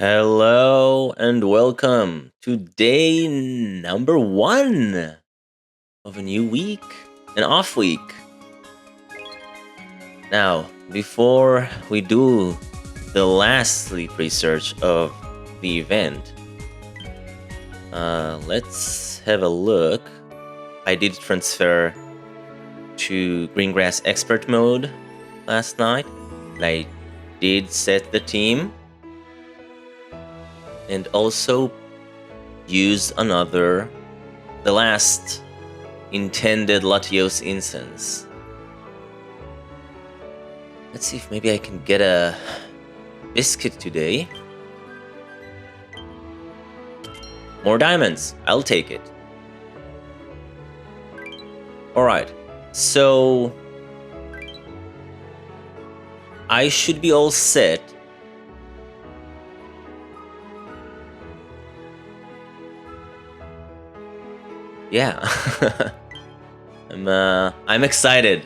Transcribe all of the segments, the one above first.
Hello and welcome to day number 1 of a new week, an off week. Now, before we do the last sleep research of the event, let's have a look. I did transfer to Greengrass Expert mode last night. I did set the team. And also use the last intended Latios incense. Let's see if maybe I can get a biscuit today. More diamonds, I'll take it. Alright, so I should be all set. Yeah, I'm excited.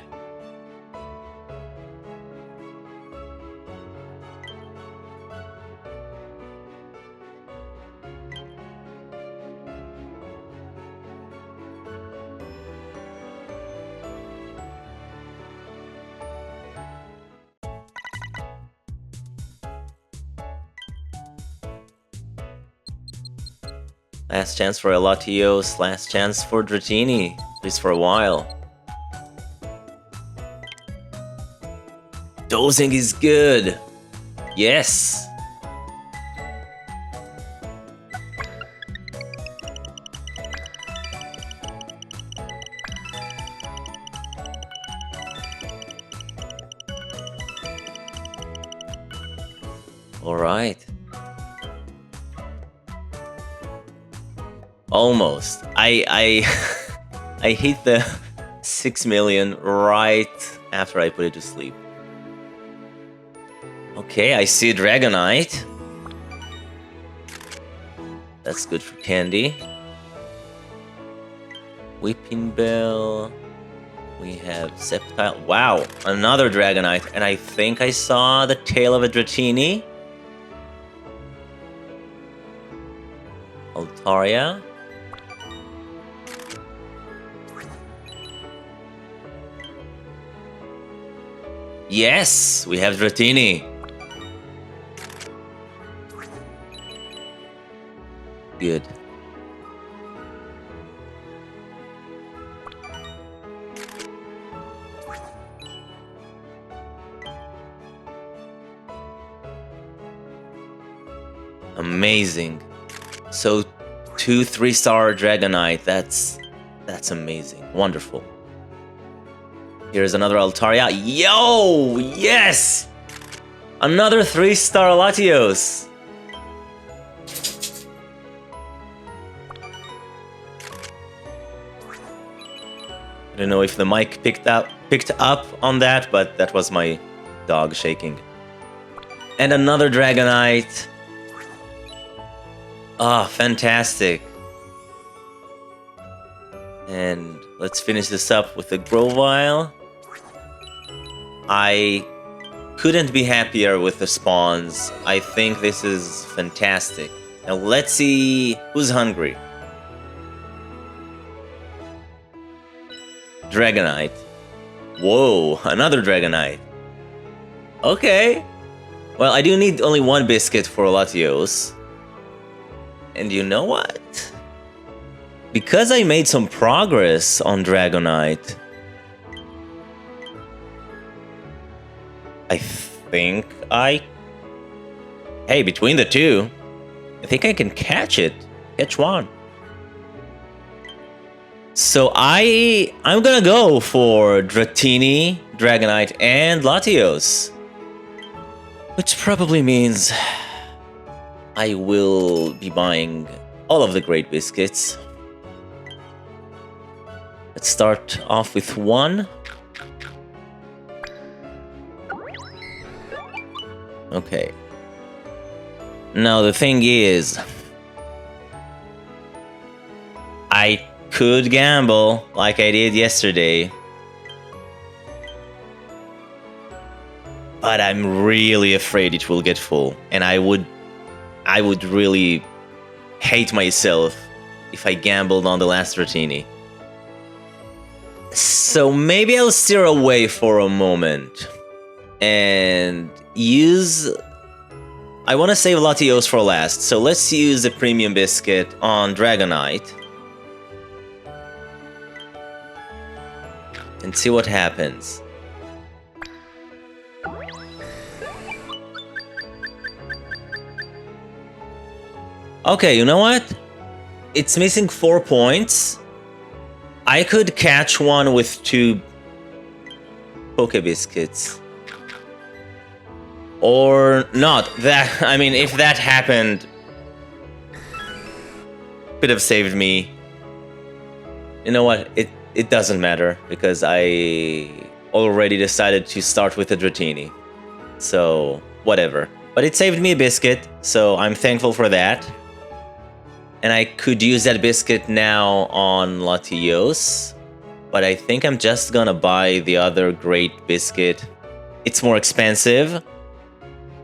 Last chance for Elatios, last chance for Dratini, at least for a while. Dosing is good! Yes! Alright. Almost. I hit the 6 million right after I put it to sleep. Okay, I see Dragonite. That's good for Candy. Whipping Bell. We have Sceptile. Wow, another Dragonite. And I think I saw the tail of a Dratini. Altaria. Yes, we have Dratini. Good. Amazing. So 2 3-star Dragonite. That's amazing. Wonderful. Here's another Altaria. Yo! Yes! Another 3-star Latios. I don't know if the mic picked up on that, but that was my dog shaking. And another Dragonite. Ah, fantastic. And let's finish this up with the Grovyle. I couldn't be happier with the spawns. I think this is fantastic. Now let's see who's hungry. Dragonite. Whoa, another Dragonite. Okay. Well, I do need only 1 biscuit for Latios. And you know what? Because I made some progress on Dragonite, I think hey, between the two, I think I can catch one. So I'm gonna go for Dratini, Dragonite, and Latios. Which probably means I will be buying all of the great biscuits. Let's start off with 1. Okay. Now the thing is, I could gamble like I did yesterday, but I'm really afraid it will get full, and I would I would really hate myself if I gambled on the last Dratini. So maybe I'll steer away for a moment and use... I want to save Latios for last, so let's use the Premium Biscuit on Dragonite. And see what happens. Okay, you know what? It's missing 4 points. I could catch one with 2 Poke Biscuits. Or not. That, I mean, if that happened, could have saved me. You know what? It doesn't matter, because I already decided to start with a Dratini. So, whatever. But it saved me a biscuit, so I'm thankful for that. And I could use that biscuit now on Latios. But I think I'm just gonna buy the other great biscuit. It's more expensive.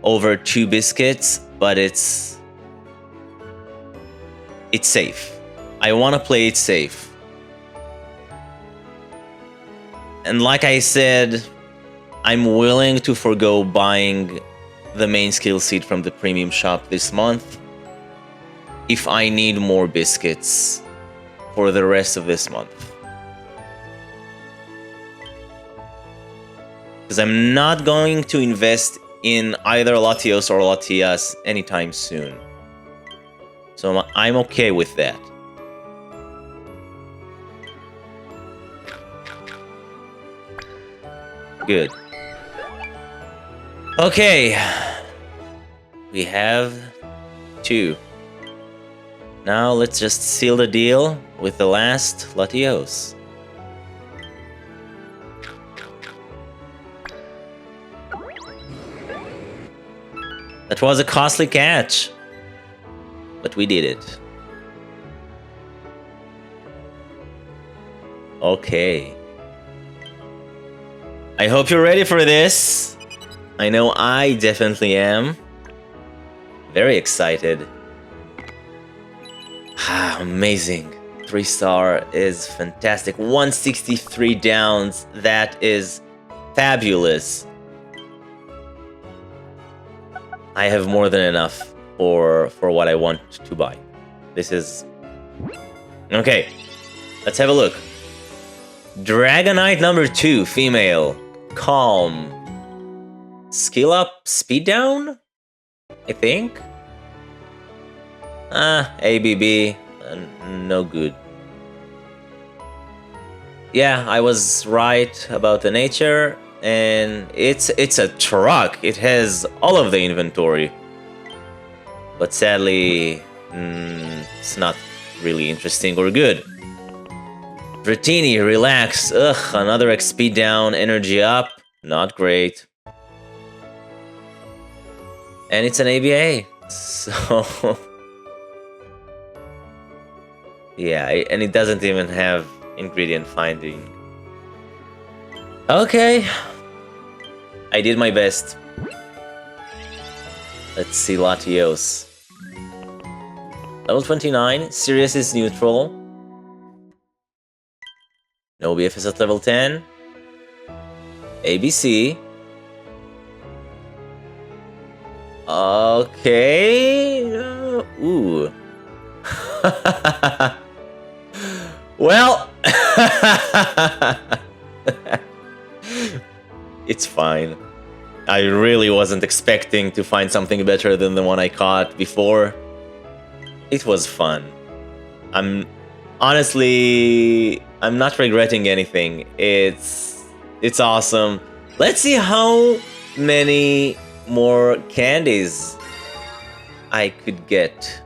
Over 2 biscuits, but it's safe. I want to play it safe. And like I said, I'm willing to forgo buying the main skill seed from the premium shop this month if I need more biscuits for the rest of this month. Because I'm not going to invest in either Latios or Latias anytime soon. So I'm okay with that. Good. Okay. We have 2. Now let's just seal the deal with the last Latios. That was a costly catch, but we did it. Okay. I hope you're ready for this. I know I definitely am. Very excited. Amazing. 3-star is fantastic. 163 downs. That is fabulous. I have more than enough for what I want to buy. This is... Okay, let's have a look. Dragonite number 2, female. Calm. Skill up, speed down? I think? ABB. No good. Yeah, I was right about the nature. And it's a truck. It has all of the inventory. But sadly, it's not really interesting or good. Dratini, relax. Ugh, another XP down, energy up. Not great. And it's an ABA. So... yeah, and it doesn't even have ingredient finding. Okay. I did my best. Let's see Latios. Level 29. Sirius is neutral. No BFS at level 10. ABC. Okay. Ooh. Well. It's fine. I really wasn't expecting to find something better than the one I caught before. It was fun. Honestly, I'm not regretting anything. It's awesome. Let's see how many more candies I could get.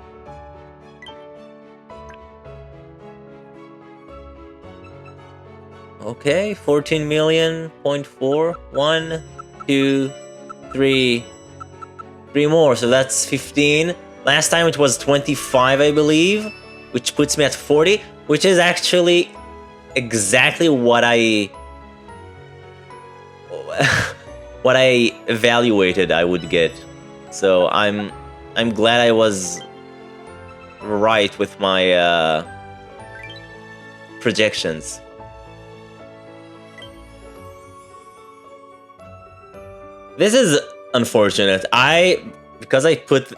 Okay, 14 million.4. 1, 2, 3. 3 more, so that's 15. Last time it was 25, I believe, which puts me at 40, which is actually exactly what I evaluated I would get. So I'm I'm glad I was right with my projections. This is unfortunate. Because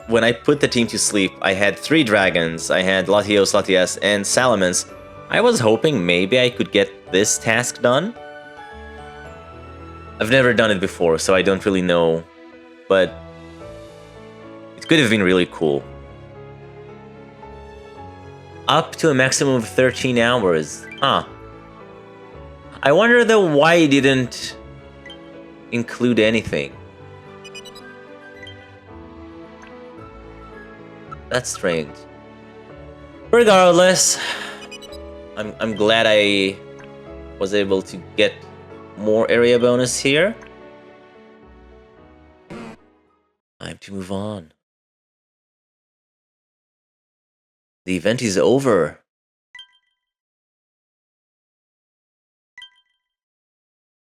when I put the team to sleep, I had 3 dragons. I had Latios, Latias, and Salamence. I was hoping maybe I could get this task done. I've never done it before, so I don't really know, but it could have been really cool. Up to a maximum of 13 hours. Huh. I wonder though why it didn't include anything. That's strange. Regardless, I'm glad I was able to get more area bonus here. Time to move on. The event is over.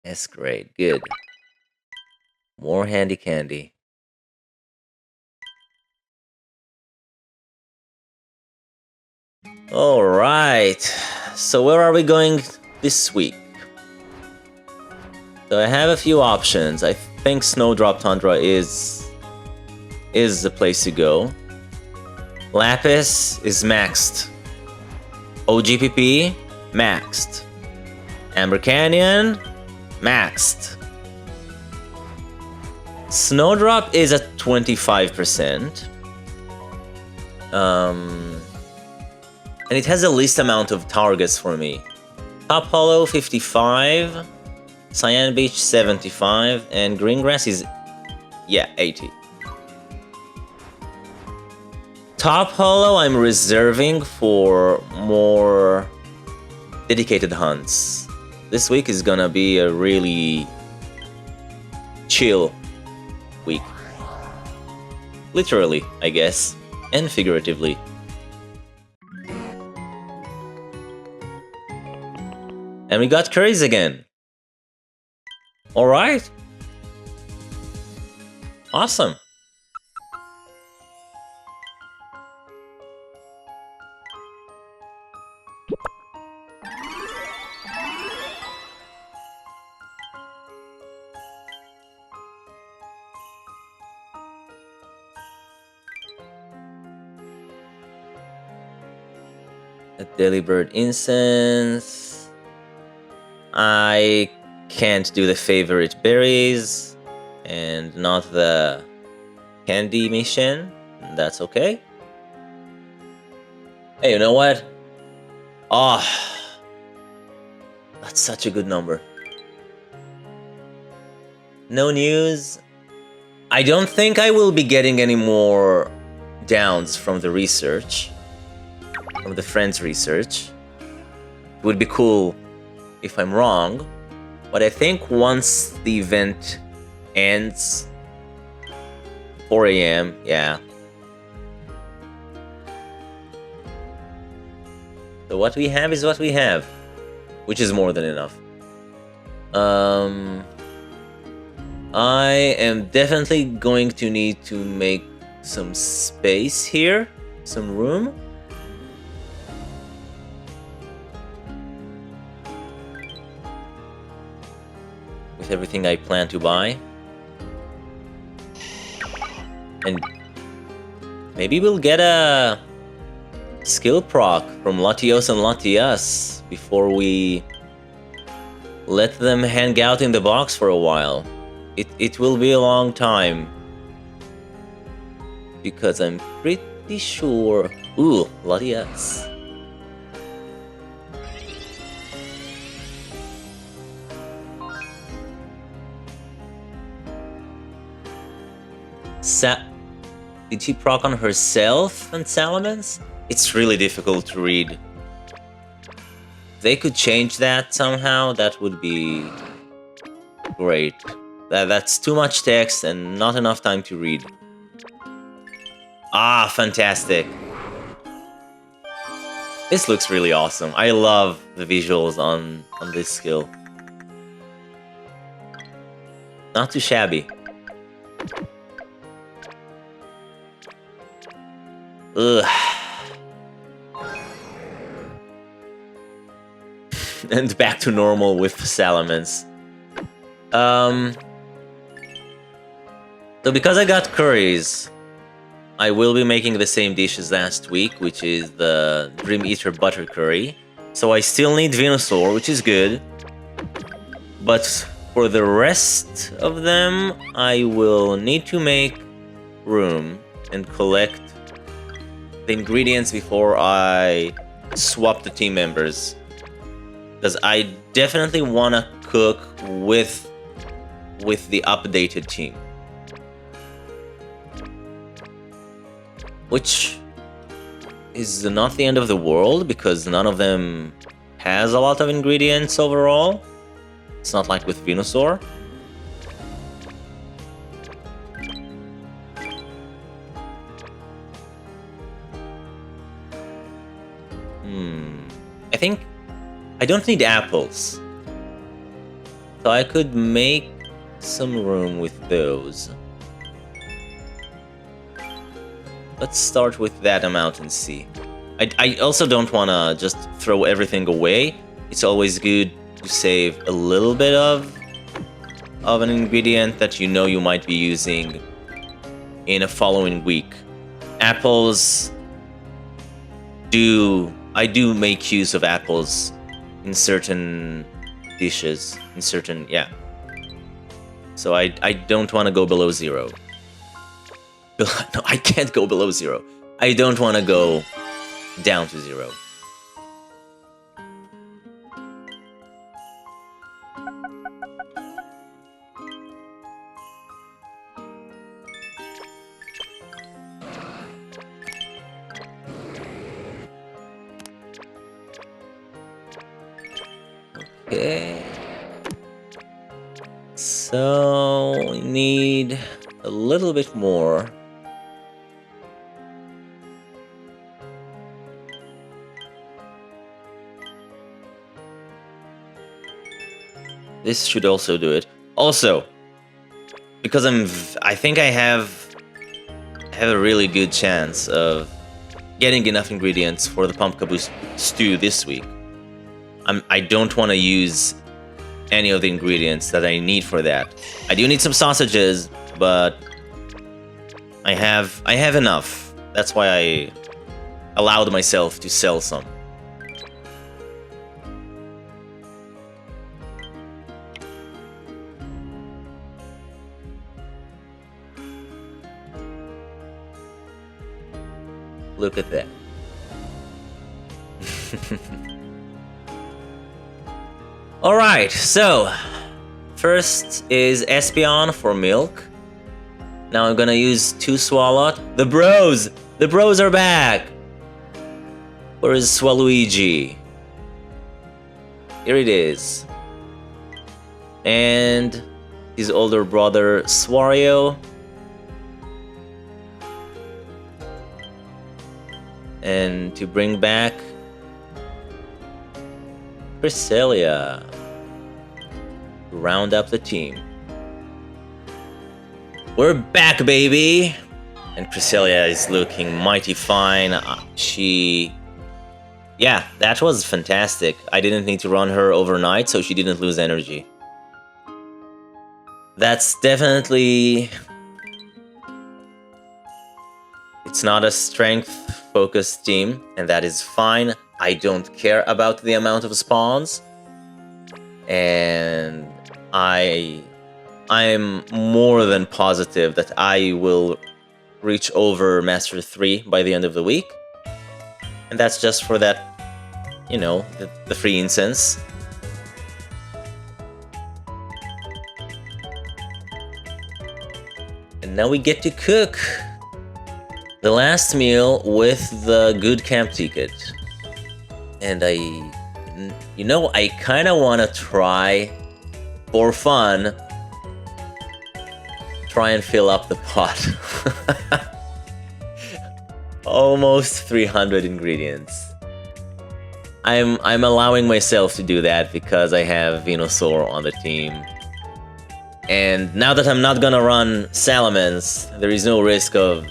That's great. Good. More handy candy. Alright. So where are we going this week? So I have a few options. I think Snowdrop Tundra is the place to go. Lapis is maxed. OGPP, maxed. Amber Canyon, maxed. Snowdrop is at 25%. And it has the least amount of targets for me. Top Hollow, 55. Cyan Beach, 75. And Greengrass is, yeah, 80. Top Hollow I'm reserving for more dedicated hunts. This week is gonna be a really chill week. Literally, I guess, and figuratively. And we got curries again. Alright. Awesome. A Daily Bird Incense. I can't do the favorite berries and not the candy mission. That's okay. Hey, you know what? Oh, that's such a good number. No news. I don't think I will be getting any more downs from the research. From the friends research. It would be cool if I'm wrong, but I think once the event ends, 4 AM, yeah. So what we have is what we have, which is more than enough. I am definitely going to need to make some space here, some room. With everything I plan to buy. And maybe we'll get a skill proc from Latios and Latias before we let them hang out in the box for a while. It will be a long time. Because I'm pretty sure... Ooh, Latias. Did she proc on herself and Salamence? It's really difficult to read. If they could change that somehow, that would be great. That's too much text and not enough time to read. Ah, fantastic. This looks really awesome. I love the visuals on this skill. Not too shabby. Ugh. And back to normal with Salamence. So because I got curries, I will be making the same dish as last week, which is the Dream Eater Butter Curry. So I still need Venusaur, which is good. But for the rest of them, I will need to make room and collect the ingredients before I swap the team members. Because I definitely want to cook with the updated team. Which is not the end of the world, because none of them has a lot of ingredients overall. It's not like with Venusaur. I think I don't need apples. So I could make some room with those. Let's start with that amount and see. I also don't want to just throw everything away. It's always good to save a little bit of an ingredient that you know you might be using in a following week. Apples I do make use of apples in certain dishes, yeah. So I don't want to go below 0. No, I can't go below 0. I don't want to go down to 0. Okay. So we need a little bit more. This should also do it. Also, because I think I have a really good chance of getting enough ingredients for the pumpkin boost stew this week. I don't want to use any of the ingredients that I need for that. I do need some sausages, but I have enough. That's why I allowed myself to sell some. Look at that. Alright, so first is Espeon for milk. Now I'm gonna use 2 Swalot. The bros! The bros are back! Where is Swaluigi? Here it is. And his older brother Swario. And to bring back Cresselia. Round up the team. We're back, baby! And Cresselia is looking mighty fine. Yeah, that was fantastic. I didn't need to run her overnight, so she didn't lose energy. That's definitely... It's not a strength-focused team, and that is fine. I don't care about the amount of spawns. And I'm more than positive that I will reach over Master 3 by the end of the week. And that's just for that, you know, the free incense. And now we get to cook the last meal with the good camp ticket. And I kind of want to try, for fun, try and fill up the pot. Almost 300 ingredients. I'm allowing myself to do that because I have Venusaur on the team. And now that I'm not gonna run Salamence, there is no risk of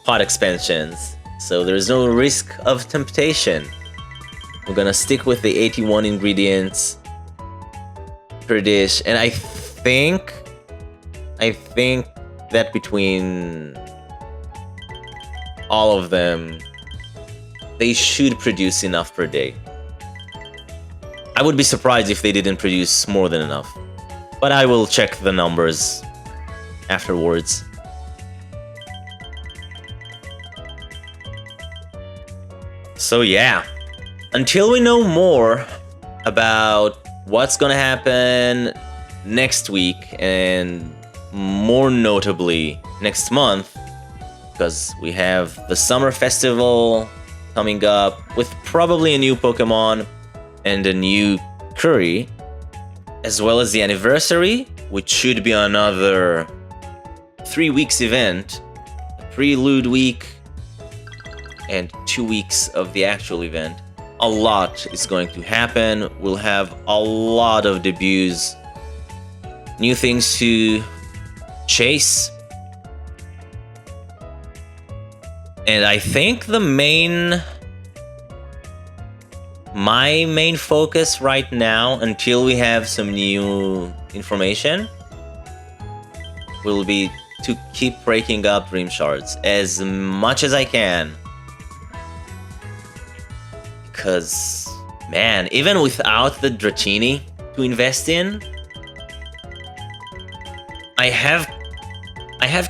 pot expansions. So there's no risk of temptation. We're gonna stick with the 81 ingredients per dish, and I think that between all of them, they should produce enough per day. I would be surprised if they didn't produce more than enough, but I will check the numbers afterwards. So yeah, until we know more about what's gonna happen next week, and more notably next month, because we have the summer festival coming up with probably a new Pokemon and a new curry, as well as the anniversary, which should be another 3 weeks event, a prelude week and 2 weeks of the actual event. A lot is going to happen. We'll have a lot of debuts, new things to chase, and I think my main focus right now, until we have some new information, will be to keep breaking up Dream Shards as much as I can. Because, man, even without the Dratini to invest in, I have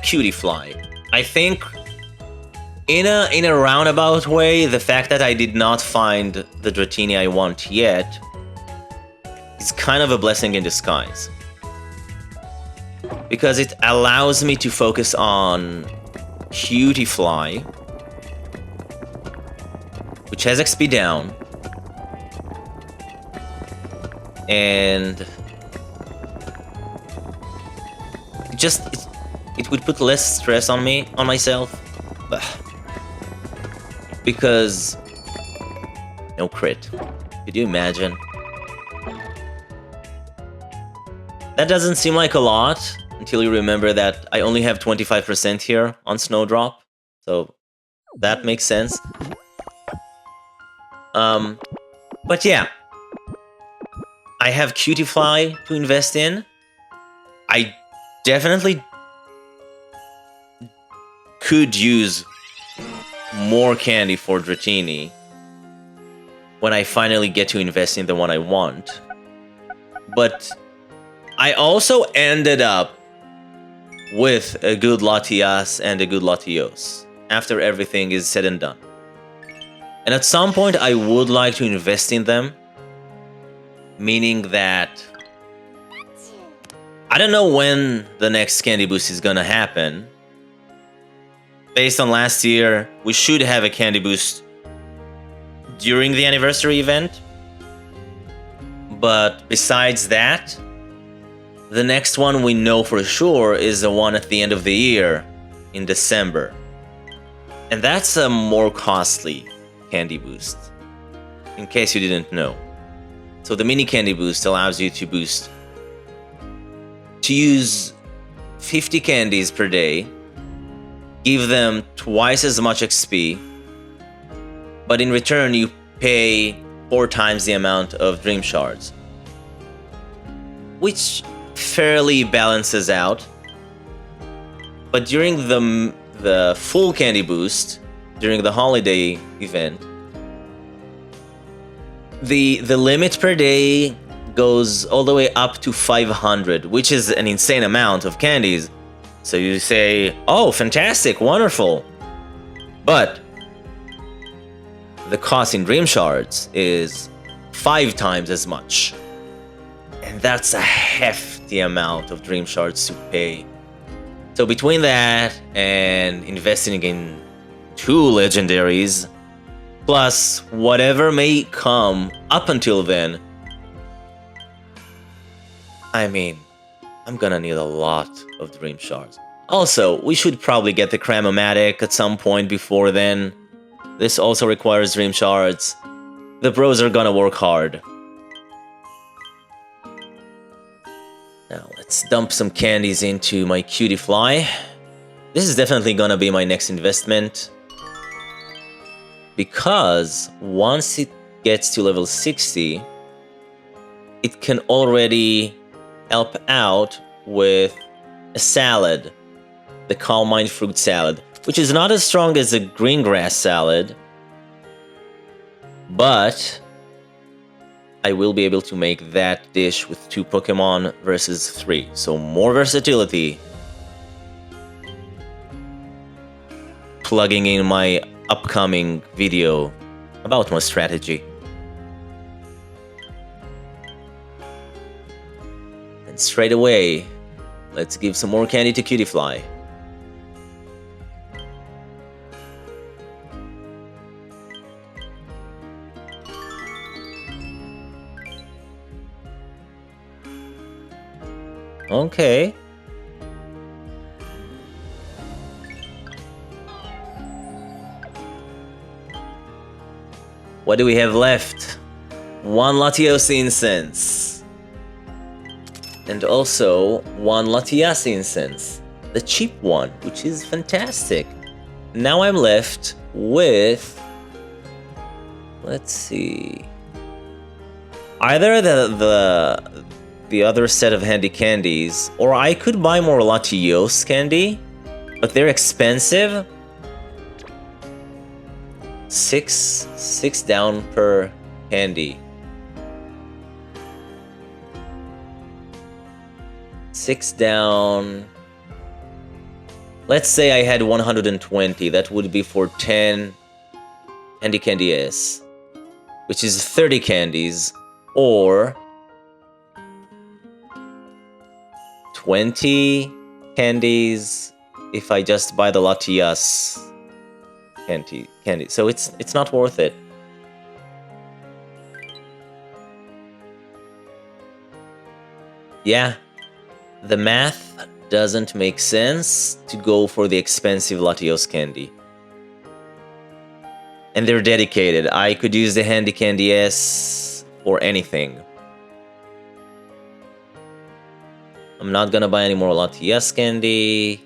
Cutie Fly. I think in a roundabout way, the fact that I did not find the Dratini I want yet is kind of a blessing in disguise. Because it allows me to focus on Cutie Fly, which has XP down, and it would put less stress on myself, because no crit. Could you imagine? That doesn't seem like a lot until you remember that I only have 25% here on Snowdrop, so that makes sense. But yeah, I have Cutie Fly to invest in. I definitely could use more candy for Dratini when I finally get to invest in the one I want. But I also ended up with a good Latias and a good Latios after everything is said and done. And at some point I would like to invest in them, meaning that I don't know when the next candy boost is gonna happen. Based on last year, we should have a candy boost during the anniversary event. But besides that, the next one we know for sure is the one at the end of the year in December. And that's a more costly candy boost, in case you didn't know. So the mini candy boost allows you to use 50 candies per day, give them twice as much XP, but in return you pay 4 times the amount of Dream Shards, which fairly balances out. But during the full candy boost, during the holiday event, the limit per day goes all the way up to 500, which is an insane amount of candies. So you say, oh, fantastic, wonderful. But the cost in Dream Shards is 5 times as much. And that's a hefty amount of Dream Shards to pay. So between that and investing in 2 legendaries, plus whatever may come up until then, I mean, I'm gonna need a lot of Dream Shards. Also, we should probably get the Cramomatic at some point before then. This also requires Dream Shards. The bros are gonna work hard. Now, let's dump some candies into my Cutie Fly. This is definitely gonna be my next investment. because once it gets to level 60, it can already help out with a salad, the Calm Mind Fruit Salad, which is not as strong as a green grass salad, but I will be able to make that dish with 2 Pokemon versus 3, so more versatility. Plugging in my upcoming video about my strategy. And straight away, let's give some more candy to Cutiefly. Okay. What do we have left? 1 Latios Incense. And also 1 Latias Incense. The cheap one, which is fantastic. Now I'm left with... let's see... either the other set of handy candies, or I could buy more Latios candy, but they're expensive. 6 down per candy. 6 down. Let's say I had 120. That would be for 10 handy candy S, which is 30 candies, or 20 candies if I just buy the Latias candy. So it's not worth it. Yeah, the math doesn't make sense to go for the expensive Latios candy. And they're dedicated. I could use the handy candy S for anything. I'm not gonna buy any more Latias candy.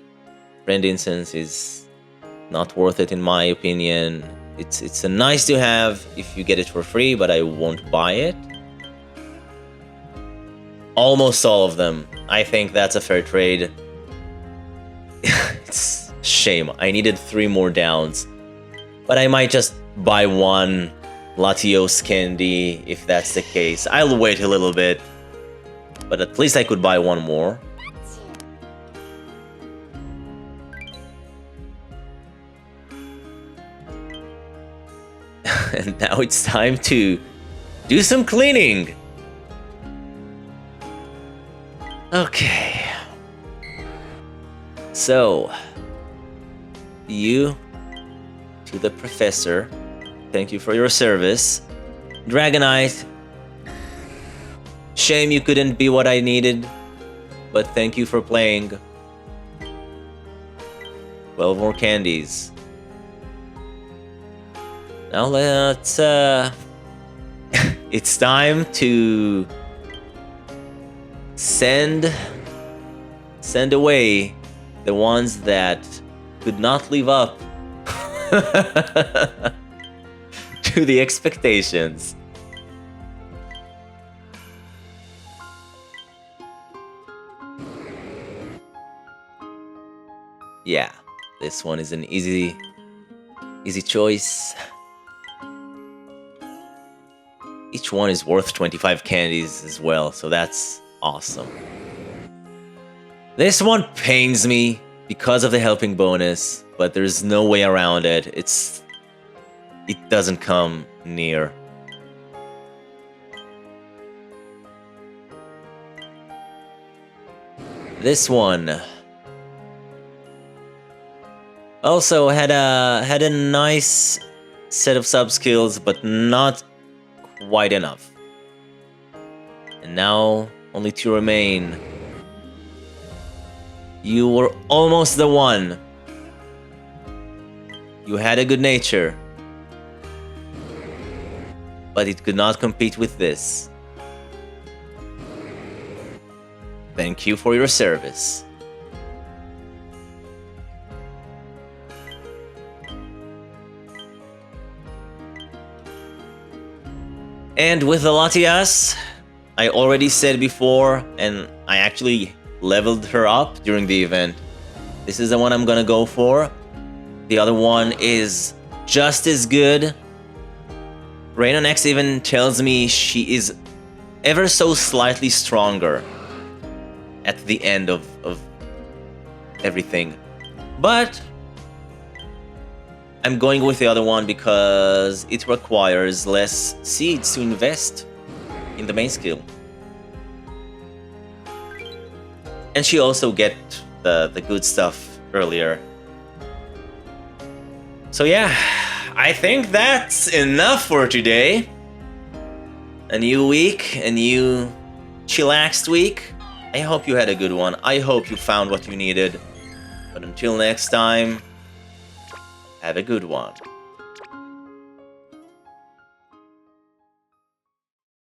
Friend Incense is not worth it in my opinion. It's a nice to have if you get it for free, but I won't buy it. Almost all of them. I think that's a fair trade. It's a shame. I needed 3 more downs. But I might just buy 1 Latios candy if that's the case. I'll wait a little bit. But at least I could buy 1 more. And now it's time to do some cleaning. Okay. So, you to the professor. Thank you for your service. Dragonite. Shame you couldn't be what I needed, but thank you for playing. 12 more candies. Now let's, it's time to send away the ones that could not live up to the expectations. Yeah, this one is an easy choice. Each one is worth 25 candies as well, so that's awesome. This one pains me because of the helping bonus, but there's no way around it. It doesn't come near. This one also had a nice set of sub skills, but not quite enough. And now only 2 remain. You were almost the one. You had a good nature, but it could not compete with this. Thank you for your service. And with the Latias, I already said before, and I actually leveled her up during the event. This is the one I'm gonna go for. The other one is just as good. Rain on X even tells me she is ever so slightly stronger at the end of everything. But I'm going with the other one because it requires less seeds to invest in the main skill. And she also get the good stuff earlier. So yeah, I think that's enough for today. A new week, a new chillaxed week. I hope you had a good one. I hope you found what you needed. But until next time, have a good one.